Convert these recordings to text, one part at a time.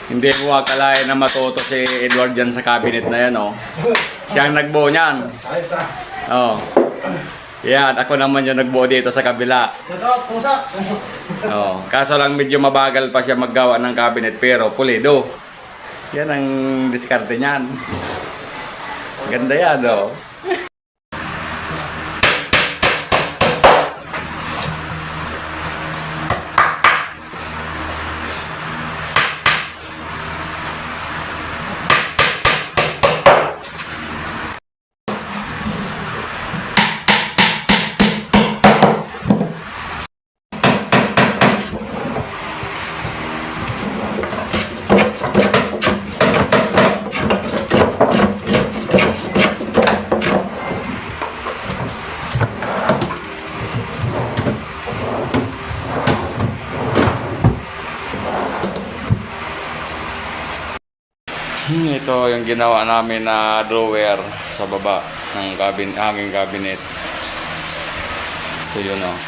Hindi mo akalain na matuto si Edward dyan sa cabinet na yan, oh. Siya ang nagbuo niyan. Ayos ah. Oh. Yan, ako naman yung nagbuo dito sa kabila. Ito, pusa. Oh. Kaso lang medyo mabagal pa siya maggawa ng cabinet pero pulido. Yan ang diskarte niyan. Ganda yan, oh. Ito yung ginawa namin na drawer sa baba ng hanging cabinet. So yun, oh.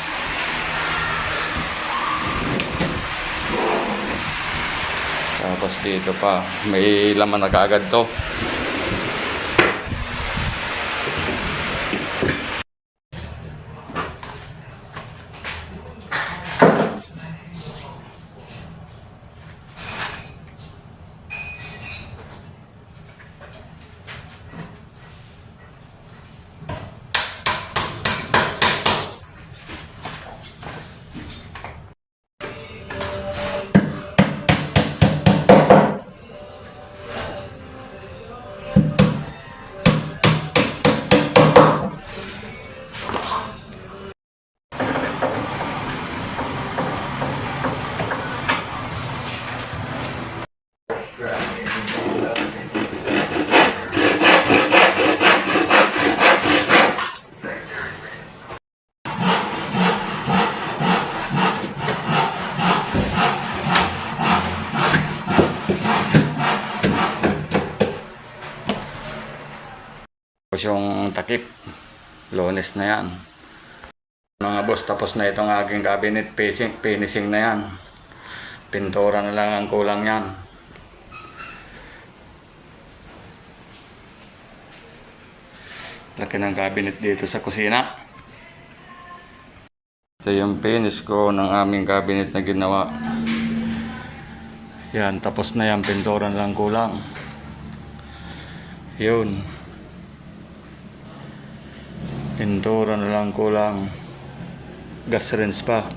Tapos dito pa, may laman na kaagad to. Tapos yung takip, Lunes na yan. Mga boss, tapos na itong aking cabinet, finishing na yan. Pintura na lang ang kulang yan. Laki ng cabinet dito sa kusina. Ito yung finish ko ng aming cabinet na ginawa. Yan, tapos na yan, pintura na lang kulang. Yun. Pintura na lang kulang. Gas rinse pa.